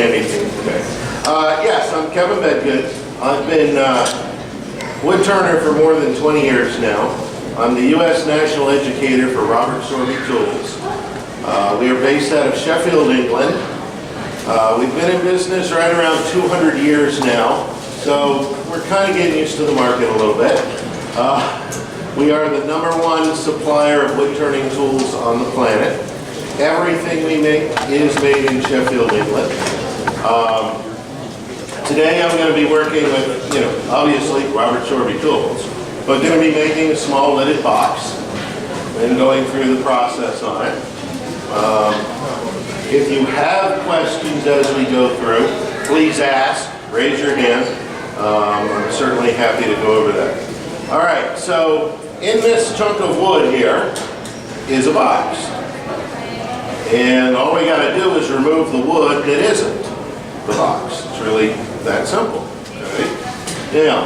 anything today. Yes, I'm Kevin Bedgood. I've been wood turner for more than 20 years now. I'm the U.S. National Educator for Robert Sorby Tools. We are based out of Sheffield, England. We've been in business right around 200 years now, so we're kind of getting used to the market a little bit. We are the #1 supplier of wood turning tools on the planet. Everything we make is made in Sheffield, England. Today I'm going to be working with, obviously Robert Sorby Tools, but going to be making a small lidded box and going through the process on it. If you have questions as we go through, please ask, raise your hand. I'm certainly happy to go over that. All right, so in this chunk of wood here is a box. And all we got to do is remove the wood that isn't the box. It's really that simple. Okay? Now,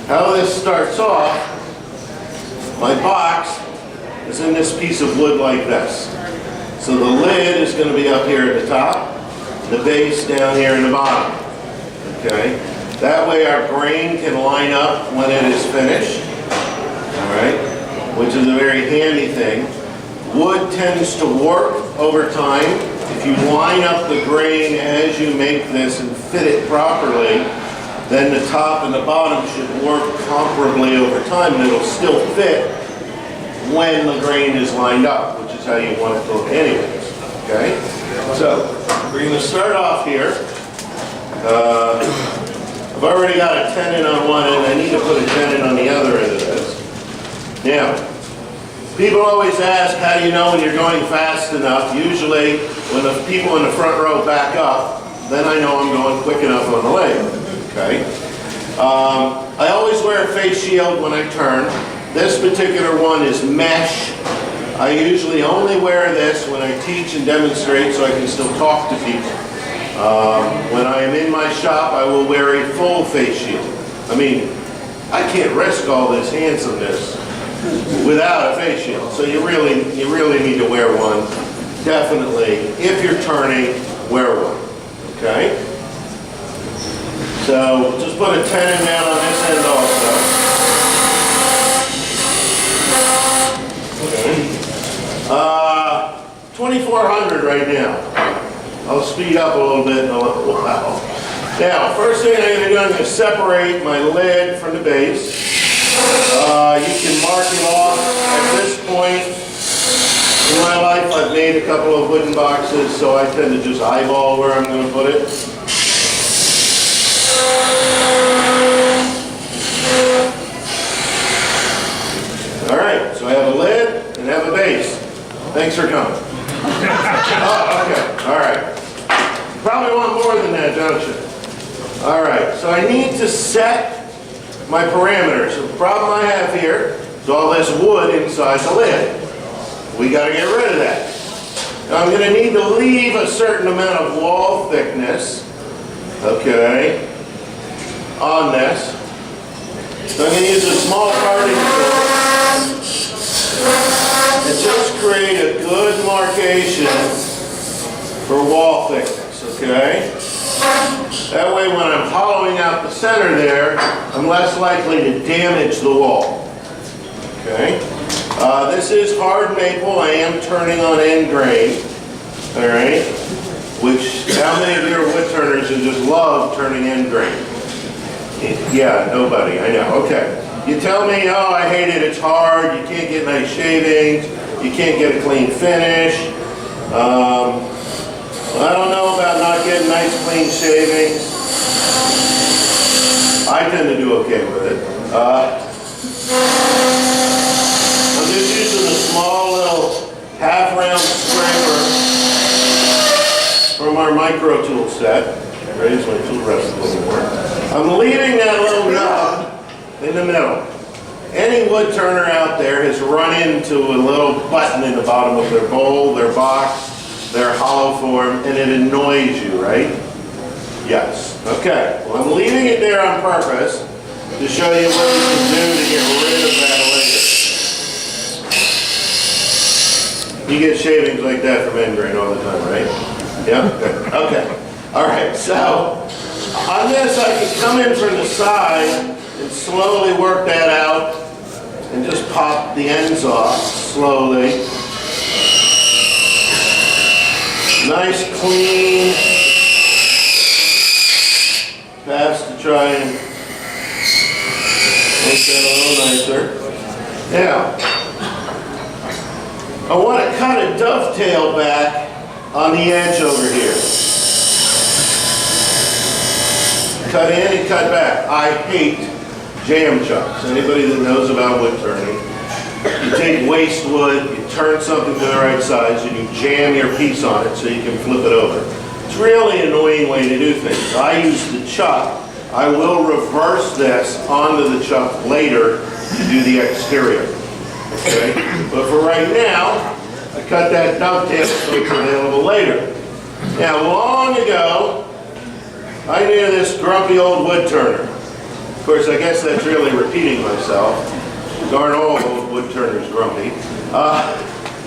how this starts off, my box is in this piece of wood like this. So the lid is going to be up here at the top, the base down here in the bottom. Okay? That way our grain can line up when it is finished. All right? Which is a very handy thing. Wood tends to warp over time. If you line up the grain as you make this and fit it properly, then the top and the bottom should warp comparably over time, and it'll still fit when the grain is lined up, which is how you want it to look anyways. Okay? So, we're going to start off here. I've already got a tenon on one end. I need to put a tenon on the other end of this. Now, people always ask, how do you know when you're going fast enough? Usually, when the people in the front row back up, then I know I'm going quick enough on the lathe. Okay? I always wear a face shield when I turn. This particular one is mesh. I usually only wear this when I teach and demonstrate so I can still talk to people. When I am in my shop, I will wear a full face shield. I mean, I can't risk all this handsomeness without a face shield. So you really need to wear one. Definitely, if you're turning, wear one. Okay? So just put a tenon down on this end also. Okay. 2400 right now. I'll speed up a little bit in a little while. Now, first thing I'm going to do, I'm going to separate my lid from the base. You can mark it off. At this point in my life, I've made a couple of wooden boxes, so I tend to just eyeball where I'm going to put it. All right, so I have a lid and I have a base. Thanks for coming. Oh, okay, all right. Probably want more than that, don't you? All right, so I need to set my parameters. So the problem I have here is all this wood inside the lid. We got to get rid of that. Now I'm going to need to leave a certain amount of wall thickness, okay, on this. So I'm going to use a small parting tool and just create a good markation for wall thickness, okay? That way when I'm hollowing out the center there, I'm less likely to damage the wall. Okay? This is hard maple. I am turning on end grain. Alright? Which, how many of you are wood turners who just love turning end grain? Yeah, nobody. I know. Okay. You tell me, oh, I hate it. It's hard. You can't get nice shavings. You can't get a clean finish. I don't know about not getting nice clean shavings. I tend to do okay with it. I'm just using a small little half-round scraper from our micro tool set. Raise my tool rest a little more. I'm leaving that little knob in the middle. Any wood turner out there has run into a little button in the bottom of their bowl, their box, their hollow form, and it annoys you, right? Yes. Okay. Well, I'm leaving it there on purpose to show you what you can do to get rid of that later. You get shavings like that from end grain all the time, right? Yeah? Okay. so on this I can come in from the side and slowly work that out and just pop the ends off slowly. Nice clean pass to try and make that a little nicer. Now, I want to cut a dovetail back on the edge over here. Cut in and cut back. I hate jam chucks. Anybody that knows about wood turning, you take waste wood, you turn something to the right size, and you jam your piece on it so you can flip it over. It's really an annoying way to do things. I use the chuck. I will reverse this onto the chuck later to do the exterior. Okay? But for right now, I cut that dovetail so it's available later. Now, long ago, I knew this grumpy old wood turner. Of course, I guess that's really repeating myself. Darn all old wood turners grumpy.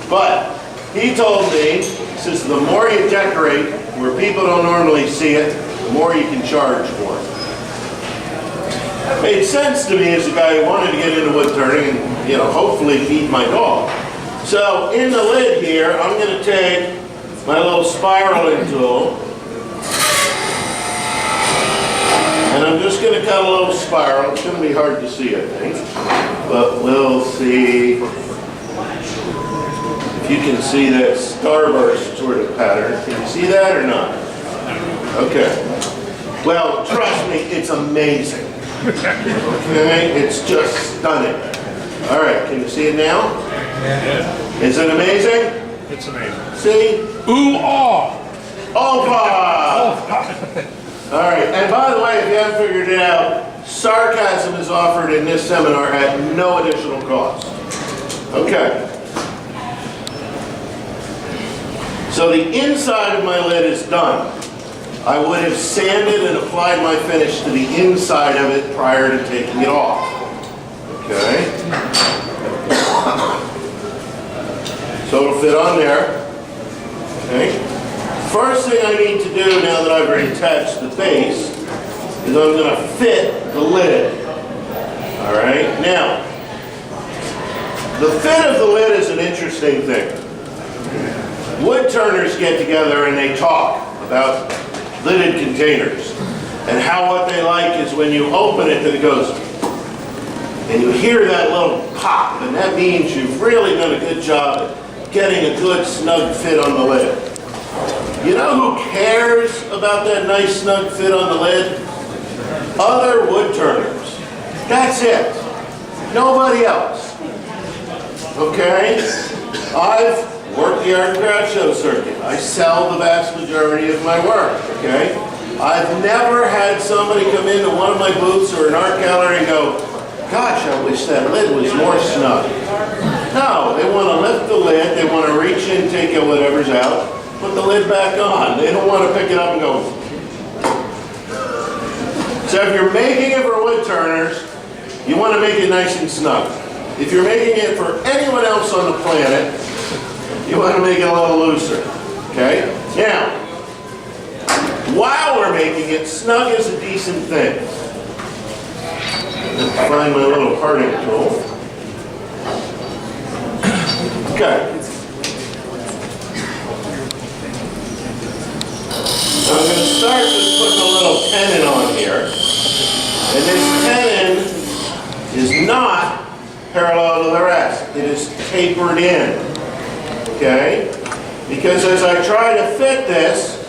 But he told me, he says, the more you decorate where people don't normally see it, the more you can charge for it. Made sense to me as a guy who wanted to get into wood turning and, you know, hopefully feed my dog. So in the lid here, I'm going to take my little spiraling tool, and I'm just going to cut a little spiral. It's going to be hard to see, I think, but we'll see if you can see that starburst sort of pattern. Can you see that or not? Okay. Well, trust me, it's amazing. Okay, it's just stunning. All right, can you see it now? Yeah. Is it amazing? It's amazing. See? Ooh, ah! Opa! All right, and by the way, if you haven't figured it out, sarcasm is offered in this seminar at no additional cost. Okay. So the inside of my lid is done. I would have sanded and applied my finish to the inside of it prior to taking it off. Okay. So it'll fit on there. Okay. First thing I need to do now that I've attached the base is I'm going to fit the lid. All right. Now, the fit of the lid is an interesting thing. Wood turners get together and they talk about lidded containers and how what they like is when you open it that it goes and you hear that little pop, and that means you've really done a good job at getting a good snug fit on the lid. You know who cares about that nice snug fit on the lid? Other wood turners. That's it. Nobody else. Okay? I've worked the art and craft show circuit. I sell the vast majority of my work, okay? I've never had somebody come into one of my booths or an art gallery and go, gosh, I wish that lid was more snug. No, they want to lift the lid, they want to reach in, take out whatever's out, put the lid back on. They don't want to pick it up and go. So if you're making it for wood turners, you want to make it nice and snug. If you're making it for anyone else on the planet, you want to make it a little looser, okay? Now, while we're making it, snug is a decent thing. Let's find my little parting tool. Okay. So I'm going to start with putting a little tenon on here. And this tenon is not parallel to the rest. It is tapered in. Okay? Because as I try to fit this,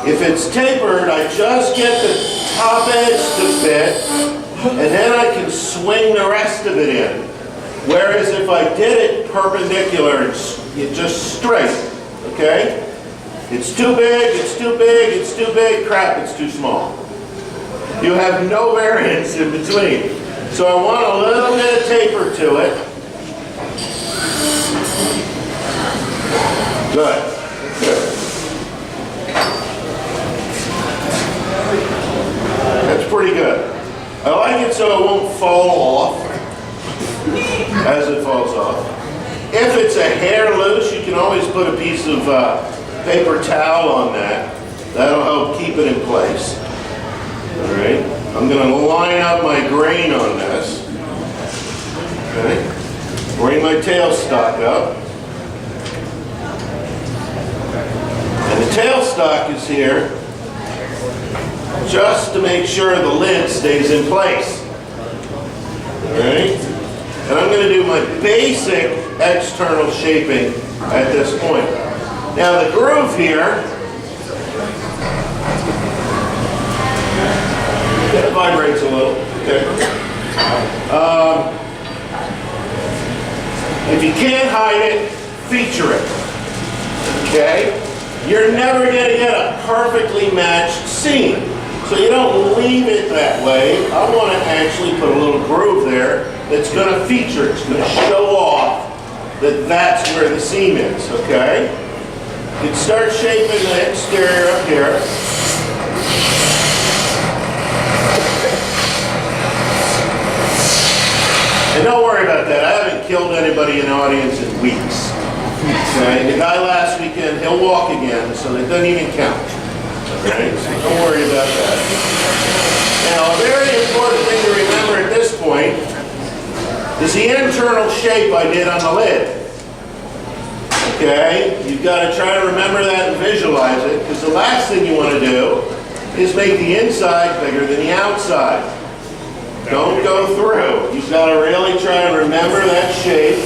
if it's tapered, I just get the top edge to fit, and then I can swing the rest of it in. Whereas if I did it perpendicular, it's just straight. Okay? It's too big, it's too big, it's too big, crap, it's too small. You have no variance in between. So I want a little bit of taper to it. Good. Good. That's pretty good. I like it so it won't fall off as it falls off. If it's a hair loose, you can always put a piece of paper towel on that. That'll help I'll keep it in place. All right, I'm going to line up my grain on this. Okay, bring my tailstock up. And the tailstock is here just to make sure the lid stays in place. All right, and I'm going to do my basic external shaping at this point. Now the groove here, it vibrates a little. Okay. If you can't hide it, feature it. Okay? You're never going to get a perfectly matched seam. So you don't leave it that way. I want to actually put a little groove there that's going to feature it. It's going to show off that that's where the seam is. Okay? You can start shaping the exterior up here. And don't worry about that. I haven't killed anybody in the audience in weeks. Okay? The guy last weekend, he'll walk again, so that doesn't even count. Okay? So don't worry about that. Now, a very important thing to remember at this point is the internal shape I did on the lid. Okay? You've got to try to remember that and visualize it, because the last thing you want to do is make the inside bigger than the outside. Don't go through. You've got to really try and remember that shape.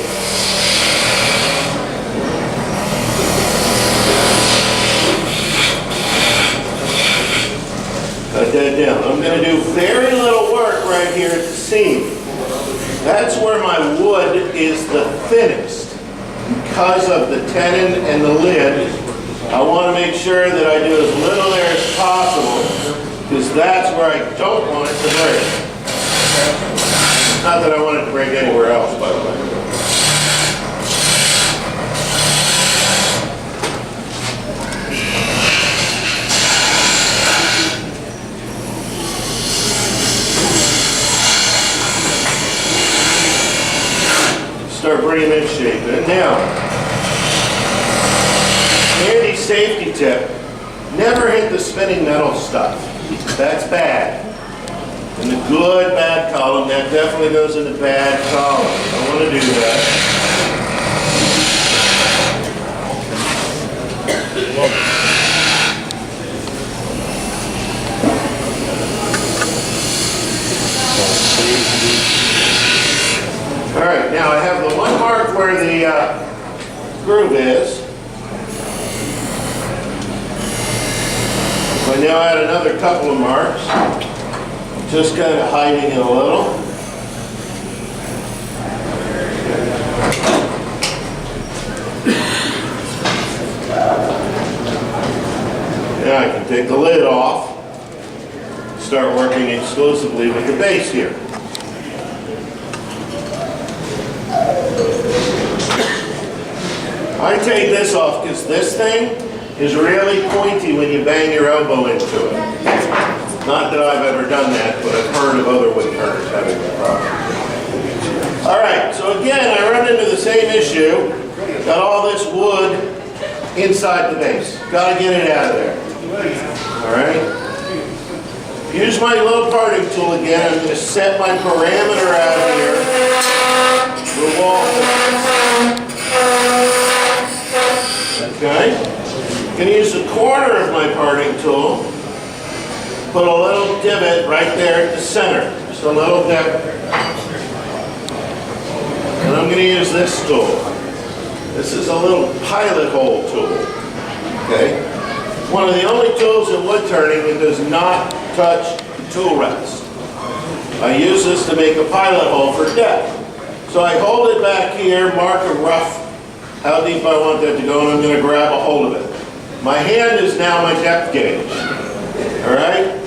Cut that down. I'm going to do very little work right here at the seam. That's where my wood is the thinnest. Because of the tenon and the lid, I want to make sure that I do as little there as possible, because that's where I don't want it to break. Not that I want it to break anywhere else, by the way. Start bringing in shape. And now, handy safety tip, never hit the spinning metal stuff. That's bad. In the good, bad column, that definitely goes in the bad column. I don't want to do that. All right, now I have the one mark where the groove is. I now add another couple of marks. Just kind of hiding it a little. Now I can take the lid off, start working exclusively with the base here. I take this off because this thing is really pointy when you bang your elbow into it. Not that I've ever done that, but I've heard of other woodturners having that problem. All right, so again, I run into the same issue. Got all this wood inside the base. Got to get it out of there. All right? Use my low parting tool again. I'm going to set my parameter out here. The wall. Okay? I'm going to use the corner of my parting tool. Put a little divot right there at the center. Just a little divot. And I'm going to use this tool. This is a little pilot hole tool. Okay? One of the only tools in wood turning that does not touch the tool rest. I use this to make a pilot hole for depth. So I hold it back here, mark a rough how deep I want that to go, and I'm going to grab a hold of it. My hand is now my depth gauge. All right?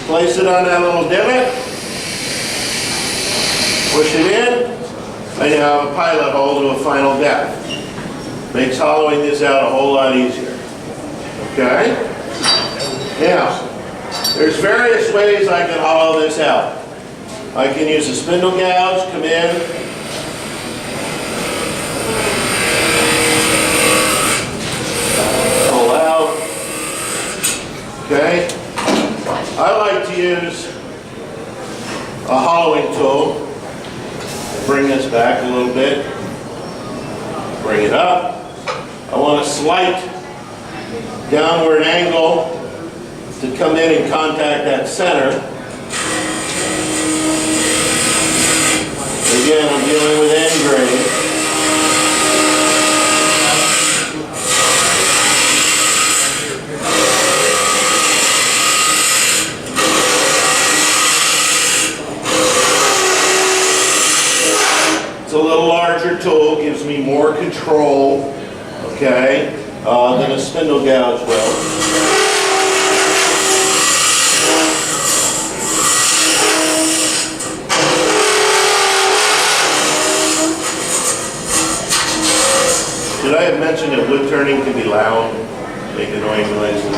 Place it on that little divot. Push it in. I now have a pilot hole to a final depth. Makes hollowing this out a whole lot easier. Okay? Now, there's various ways I can hollow this out. I can use a spindle gouge, come in, pull out. Okay? I like to use a hollowing tool. Bring this back a little bit. Bring it up. I want a slight downward angle to come in and contact that center. Again, I'm dealing with end grade. It's a little larger tool, gives me more control, okay, than a spindle gouge will. Should I have mentioned that wood turning can be loud, make annoying noises?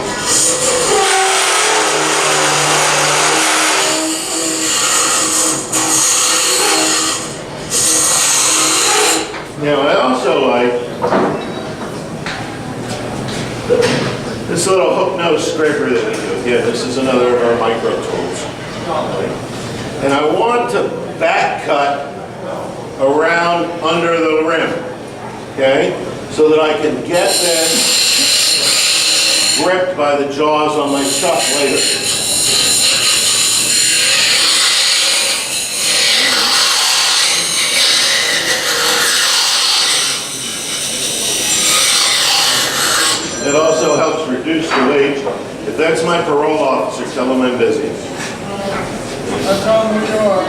Now I also like this little hook nose scraper that we do. Again, this is another of our micro tools. And I want to back cut around under the rim, okay? So that I can get them gripped by the jaws on my chuck later. It also helps reduce the weight. If that's my parole officer, tell him I'm busy. That's on the door.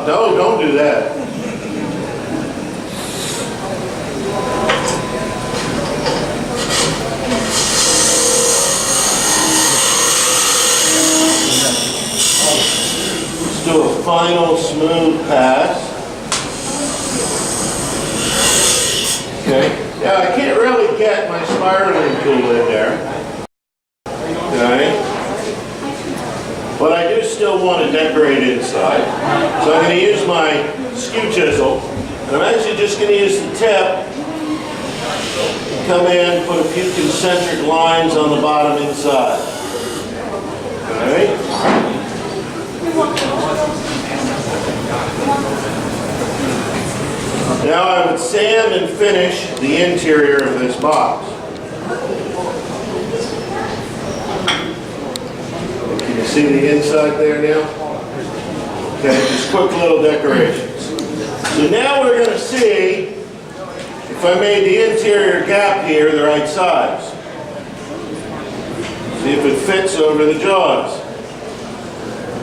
No, don't do that. Let's do a final smooth pass. Okay. Now I can't really get my spiraling tool in there. Okay. But I do still want to decorate inside. So I'm going to use my skew chisel. And I'm actually just going to use the tip. Come in, put a few concentric lines on the bottom inside. Okay. Now I would sand and finish the interior of this box. Can you see the inside there now? Okay, just quick little decorations. So now we're going to see if I made the interior gap here the right size. See if it fits over the jaws.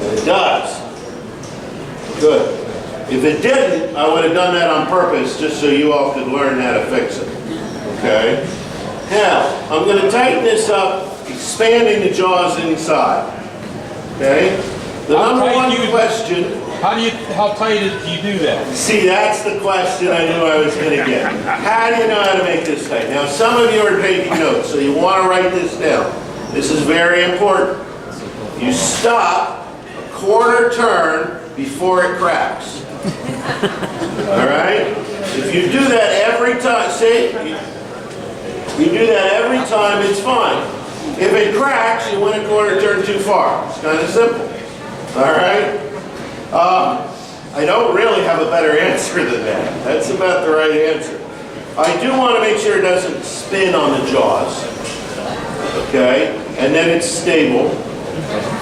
And it does. Good. If it didn't, I would have done that on purpose just so you all could learn how to fix it. Okay? Now, I'm going to tighten this up, expanding the jaws inside. Okay? The number one question... How tight do you do that? See, that's the question I knew I was going to get. How do you know how to make this tight? Now, some of you are taking notes, so you want to write this down. This is very important. You stop a quarter turn before it cracks. All right? If you do that every time, see? You do that every time, it's fine. If it cracks, you went a quarter turn too far. It's kind of simple. All right? I don't really have a better answer than that. That's about the right answer. I do want to make sure it doesn't spin on the jaws. Okay? And then it's stable.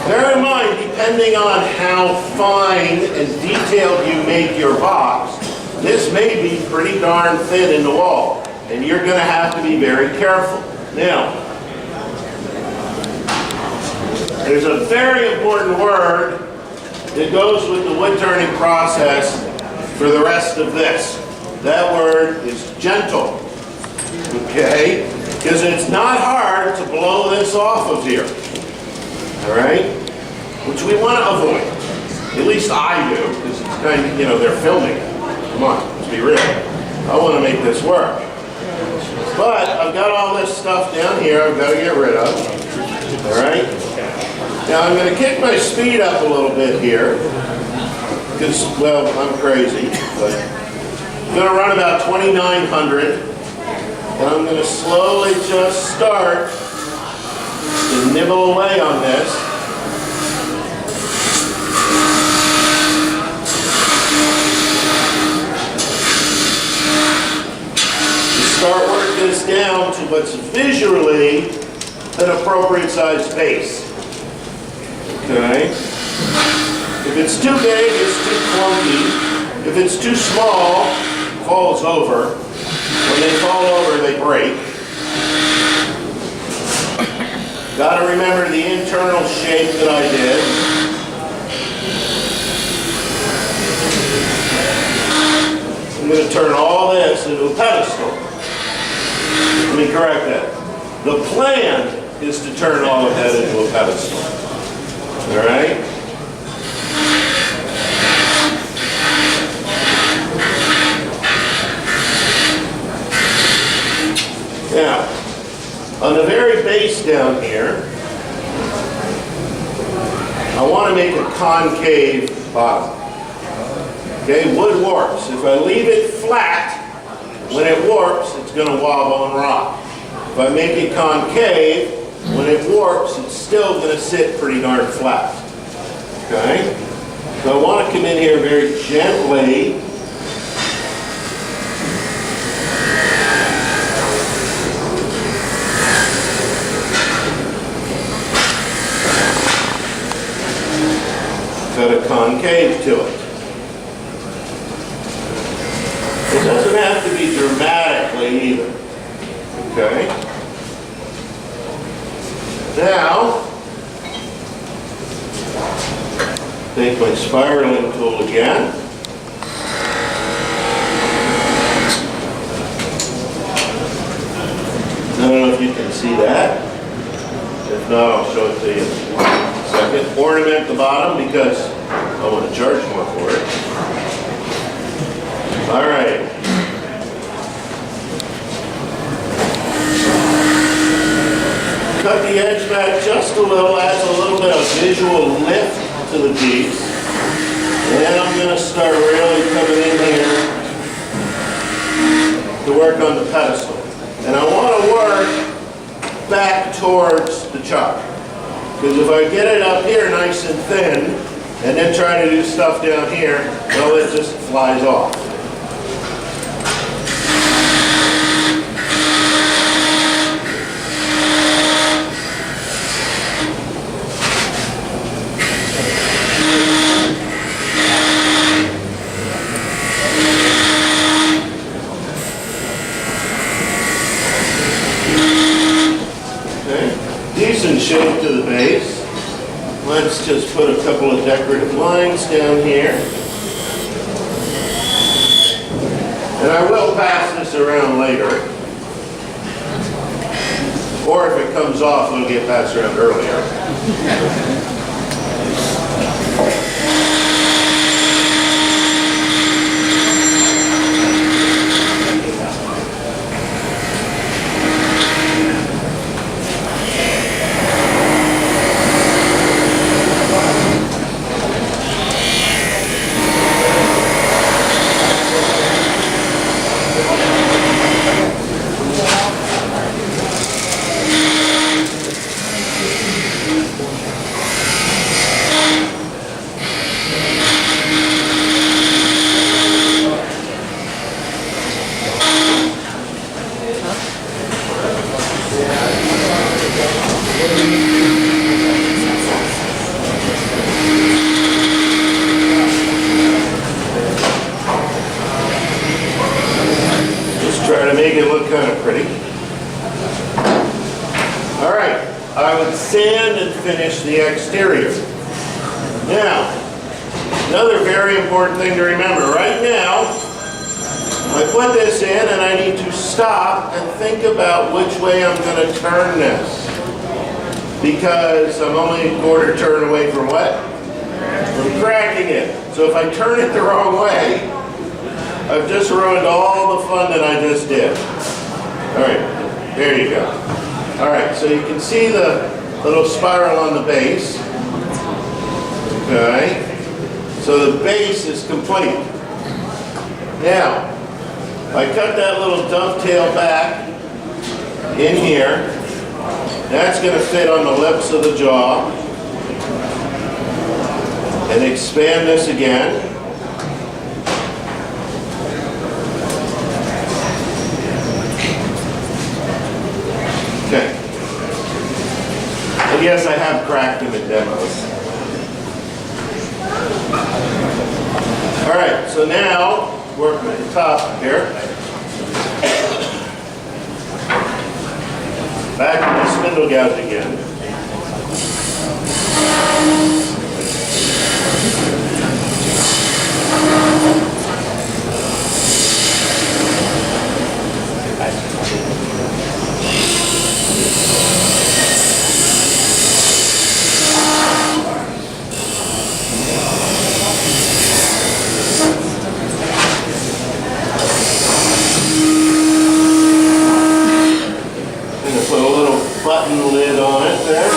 Bear in mind, depending on how fine and detailed you make your box, this may be pretty darn thin in the wall. And you're going to have to be very careful. Now, there's a very important word that goes with the wood turning process for the rest of this. That word is gentle. Okay? Because it's not hard to blow this off of here. All right? Which we want to avoid. At least I do, because it's kind of, you know, they're filming it. Come on, let's be real. I want to make this work. But I've got all this stuff down here I've got to get rid of. All right? Now I'm going to kick my speed up a little bit here. Because, well, I'm crazy. But I'm going to run about 2,900. And I'm going to slowly just start to nibble away on this. Start working this down to what's visually an appropriate size base. Okay? If it's too big, it's too clunky. If it's too small, it falls over. When they fall over, they break. Gotta remember the internal shape that I did. I'm going to turn all this into a pedestal. Let me correct that. The plan is to turn all of that into a pedestal. All right? Now, on the very base down here, I want to make a concave bottom. Okay, wood warps. If I leave it flat, when it warps, it's going to wobble and rock. If I make it concave, when it warps, it's still going to sit pretty darn flat. Okay? So I want to come in here very gently. Got a concave to it. It doesn't have to be dramatically either. Okay? Now, take my spiraling tool again. I don't know if you can see that. If not, I'll show it to you in a second. Ornament the bottom because I want to charge more for it. All right. Cut the edge back just a little, adds a little bit of visual lift to the piece. And then I'm going to start really coming in here to work on the pedestal. And I want to work back towards the chuck. Because if I get it up here nice and thin, and then try to do stuff down here, well, it just flies off. Decent shape to the base. Let's just put a couple of decorative lines down here. And I will pass this around later. Or if it comes off, it'll get passed around earlier. Finish the exterior. Now, another very important thing to remember. Right now, I put this in and I need to stop and think about which way I'm going to turn this. Because I'm only a quarter turn away from what? From cracking it. So if I turn it the wrong way, I've just ruined all the fun that I just did. All right, there you go. All right, so you can see the little spiral on the base. Okay. So the base is complete. Now, I cut that little dovetail back in here. That's going to fit on the lips of the jaw. And expand this again. Okay. And yes, I have cracked them in demos. All right, so now, working at the top here. Back to the spindle gouge again. Put a little button lid on it there.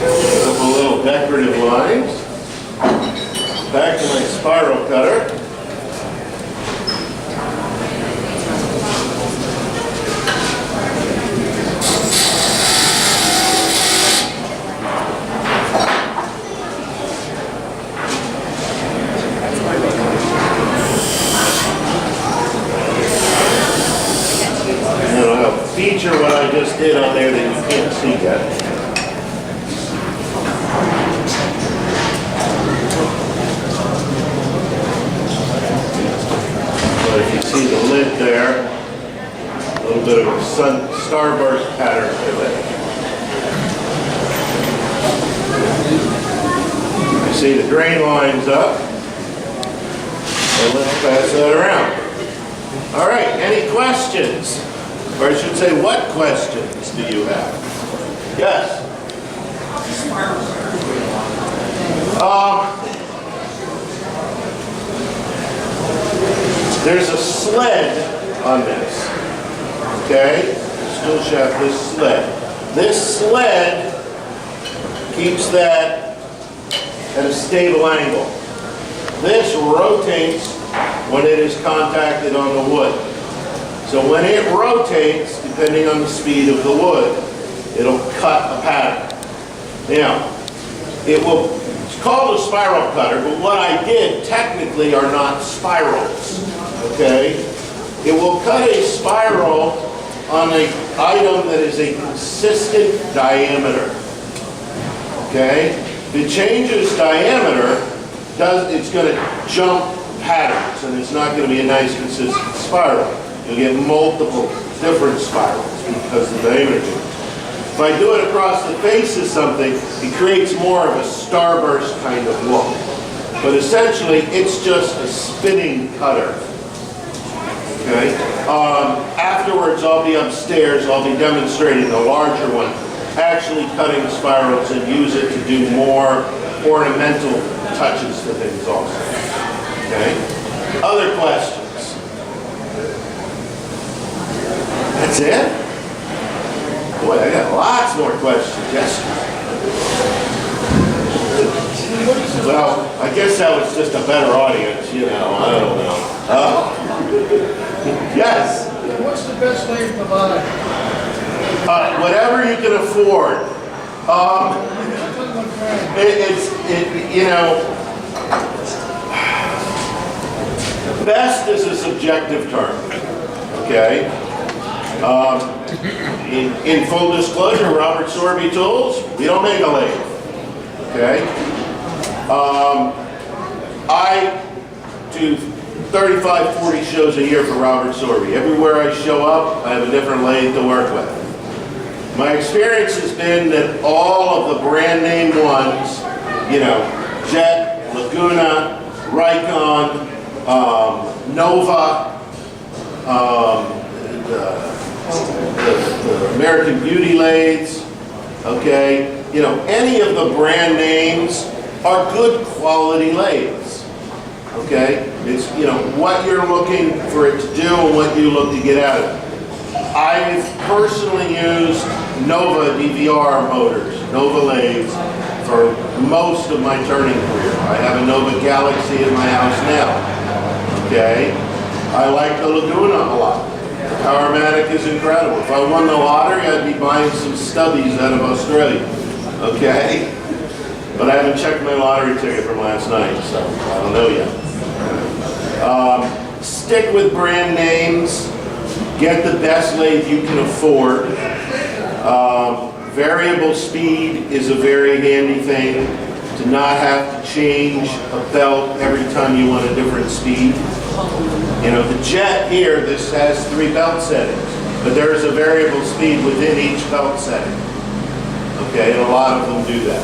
Put a little decorative lines. Back to my spiral cutter. Feature what I just did on there that you can't see yet. But if you see the lid there, a little bit of a starburst pattern to it. You see the grain lines up, and let's pass that around. All right, any questions? Or I should say, what questions do you have? Yes? There's a sled on this, okay? Still shaft, this sled. This sled keeps that at a stable angle. This rotates when it is contacted on the wood. So when it rotates, depending on the speed of the wood, it'll cut a pattern. Now, it's called a spiral cutter, but what I did technically are not spirals, okay? It will cut a spiral on an item that is a consistent diameter, okay? If it changes diameter, it's going to jump patterns, and it's not going to be a nice consistent spiral. You'll get multiple different spirals because of the diameter. If I do it across the face of something, it creates more of a starburst kind of look. But essentially, it's just a spinning cutter. Okay? Afterwards, I'll be upstairs. I'll be demonstrating the larger one, actually cutting spirals and use it to do more ornamental touches to things also. Okay? Other questions? That's it? Boy, I got lots more questions. Yes? Well, I guess that was just a better audience, you know. I don't know. Yes? What's the best lathe to buy? Whatever you can afford. You know, best is a subjective term. Okay? In full disclosure, Robert Sorby Tools, we don't make a lathe. Okay? I do 35, 40 shows a year for Robert Sorby. Everywhere I show up, I have a different lathe to work with. My experience has been that all of the brand name ones, you know, Jet, Laguna, Rikon, Nova, the American Beauty lathes, okay? You know, any of the brand names are good quality lathes, okay? It's, you know, what you're looking for it to do and what you look to get out of it. I've personally used Nova DVR motors, Nova lathes, for most of my turning career. I have a Nova Galaxy in my house now, okay? I like the Laguna a lot. Powermatic is incredible. If I won the lottery, I'd be buying some stubbies out of Australia, okay? But I haven't checked my lottery ticket from last night, so I don't know yet. Stick with brand names. Get the best lathe you can afford. Variable speed is a very handy thing, to not have to change a belt every time you want a different speed. You know, the Jet here, this has 3 belt settings, but there is a variable speed within each belt setting. Okay, and a lot of them do that.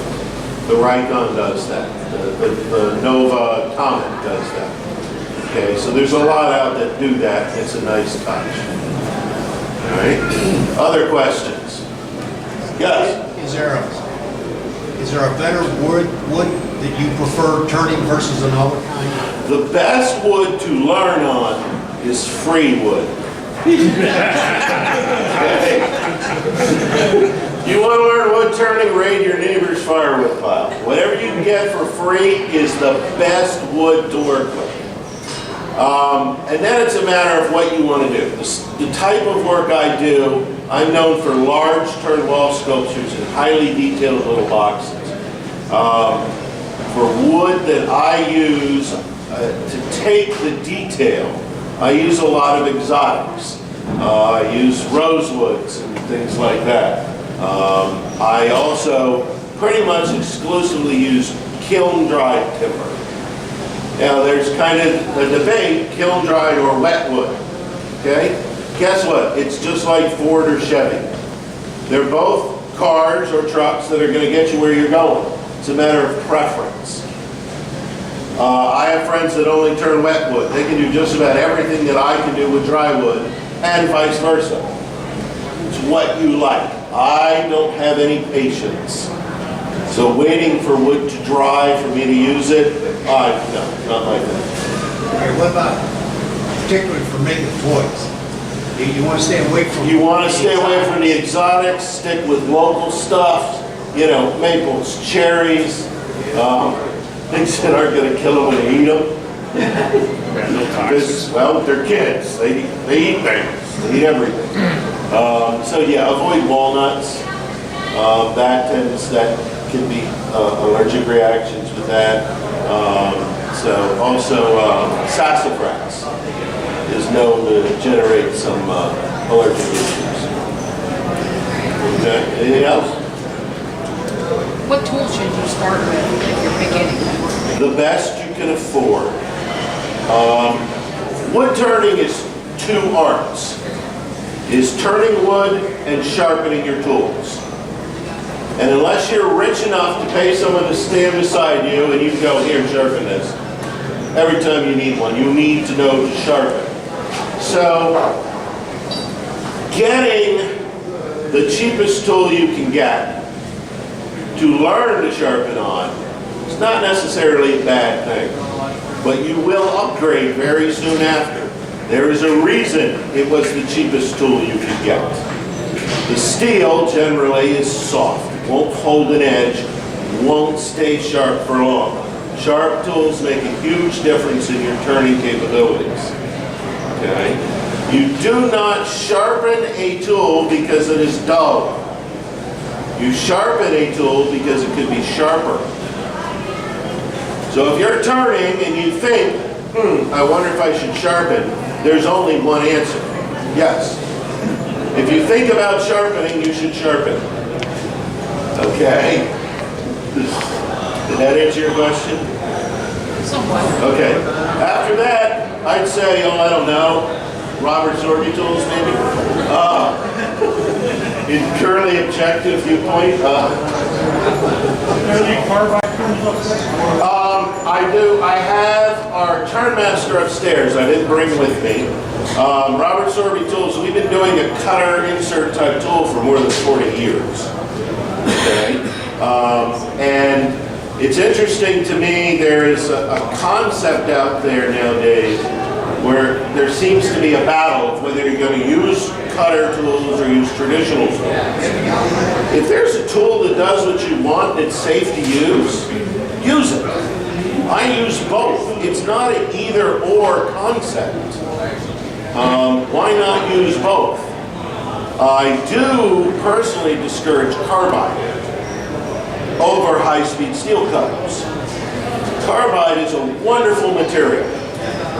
The Raycon does that. The Nova Comet does that. Okay, so there's a lot out that do that. It's a nice touch. All right. Other questions? Yes. Is there a better wood that you prefer turning versus another kind? The best wood to learn on is free wood. Okay. You want to learn wood turning, raid your neighbor's firewood pile. Whatever you can get for free is the best wood to work with. And then it's a matter of what you want to do. The type of work I do, I'm known for large turn wall sculptures in highly detailed little boxes. For wood that I use to take the detail, I use a lot of exotics. I use rosewoods and things like that. I also pretty much exclusively use kiln-dried timber. Now, there's kind of a debate, kiln-dried or wet wood, okay? Guess what? It's just like Ford or Chevy. They're both cars or trucks that are going to get you where you're going. It's a matter of preference. I have friends that only turn wet wood. They can do just about everything that I can do with dry wood, and vice versa. It's what you like. I don't have any patience. So waiting for wood to dry for me to use it, no, not like that. Okay, what about, particularly for making toys? You want to stay away from... You want to stay away from the exotics, stick with local stuff, you know, maples, cherries, things that aren't going to kill them when they eat them. Because, well, they're kids. They eat things. They eat everything. So yeah, avoid walnuts. That can be allergic reactions with that. So also sassafras is known to generate some allergic issues. Okay, anything else? What tool should you start with if you're beginning? The best you can afford. Wood turning is 2 arts. Is turning wood and sharpening your tools. And unless you're rich enough to pay someone to stand beside you and you go, here, sharpen this. Every time you need one, you need to know to sharpen. So, getting the cheapest tool you can get to learn to sharpen on is not necessarily a bad thing. But you will upgrade very soon after. There is a reason it was the cheapest tool you could get. The steel generally is soft, won't hold an edge, won't stay sharp for long. Sharp tools make a huge difference in your turning capabilities. Okay? You do not sharpen a tool because it is dull. You sharpen a tool because it could be sharper. So if you're turning and you think, I wonder if I should sharpen, there's only one answer. Yes. If you think about sharpening, you should sharpen. Okay? Did that answer your question? Somewhat. Okay. After that, I'd say, I don't know, Robert Sorby tools maybe? In currently objective viewpoint, I do. I have our Turnmaster upstairs. I didn't bring with me. Robert Sorby tools. We've been doing a cutter insert type tool for more than 40 years. Okay, and it's interesting to me. There is a concept out there nowadays where there seems to be a battle of whether you're going to use cutter tools or use traditional tools. If there's a tool that does what you want and it's safe to use it. I use both. It's not an either-or concept. Why not use both? I do personally discourage carbide over high-speed steel cutters. Carbide is a wonderful material,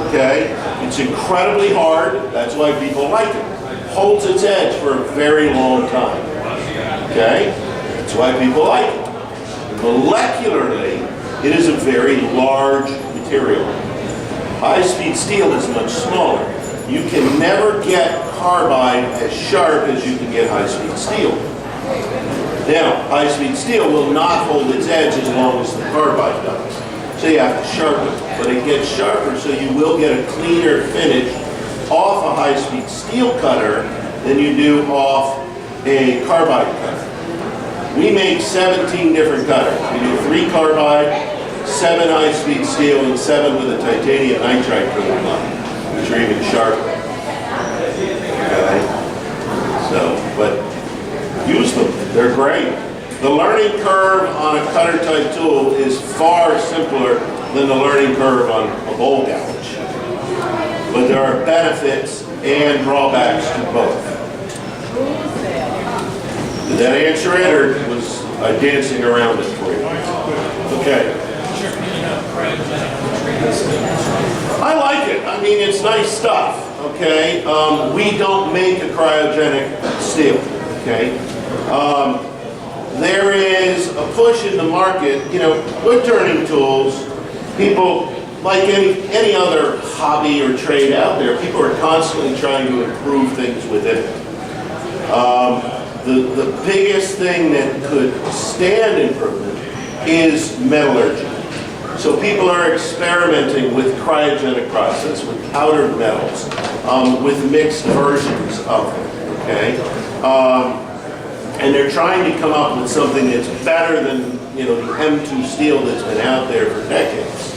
okay? It's incredibly hard, that's why people like it. Holds its edge for a very long time, okay? That's why people like it. Molecularly, it is a very large material. High-speed steel is much smaller. You can never get carbide as sharp as you can get high-speed steel. Now, high-speed steel will not hold its edge as long as the carbide does. So you have to sharpen it. But it gets sharper, so you will get a cleaner finish off a high-speed steel cutter than you do off a carbide cutter. We make 17 different cutters. We do 3 carbide, 7 high-speed steel, and 7 with a titanium nitride coating on it, which are even sharper. Okay? So, but use them. They're great. The learning curve on a cutter type tool is far simpler than the learning curve on a bowl gouge. But there are benefits and drawbacks to both. Did that answer it, or was I dancing around it for you? Okay. I like it. I mean, it's nice stuff, okay? We don't make a cryogenic steel, okay? There is a push in the market, you know, wood turning tools, people, like any other hobby or trade out there, people are constantly trying to improve things within it. The biggest thing that could stand improvement is metallurgy. So people are experimenting with cryogenic process, with powdered metals, with mixed versions of it, okay? And they're trying to come up with something that's better than, you know, the M2 steel that's been out there for decades.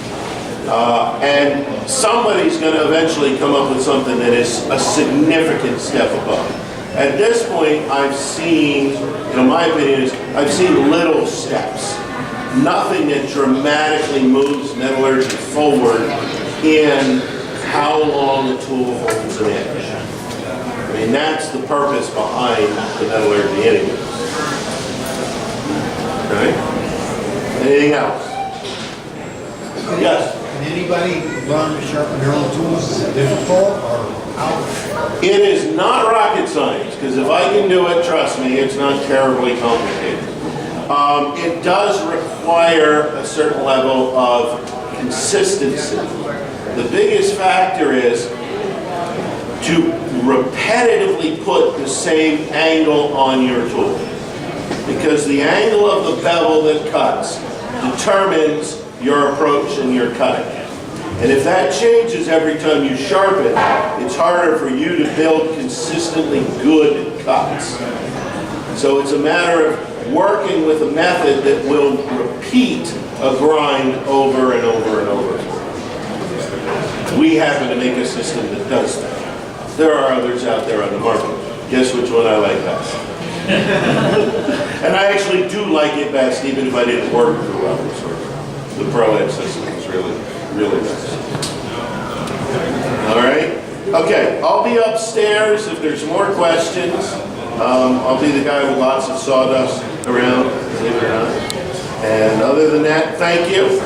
And somebody's going to eventually come up with something that is a significant step above. At this point, I've seen, you know, my opinion is, I've seen little steps. Nothing that dramatically moves metallurgy forward in how long a tool holds an edge. I mean, that's the purpose behind the metallurgy anyway. Okay? Anything else? Yes? Can anybody learn to sharpen their own tools? Is it difficult or how? It is not rocket science, because if I can do it, trust me, it's not terribly complicated. It does require a certain level of consistency. The biggest factor is to repetitively put the same angle on your tool. Because the angle of the bevel that cuts determines your approach and your cutting. And if that changes every time you sharpen, it's harder for you to build consistently good cuts. So it's a matter of working with a method that will repeat a grind over and over and over. We happen to make a system that does that. There are others out there on the market. Guess which one I like best? And I actually do like it best, even if I didn't work with Robert Sorby. The ProEd system is really, really nice. All right? Okay, I'll be upstairs if there's more questions. I'll be the guy with lots of sawdust around, believe it or not. And other than that, thank you.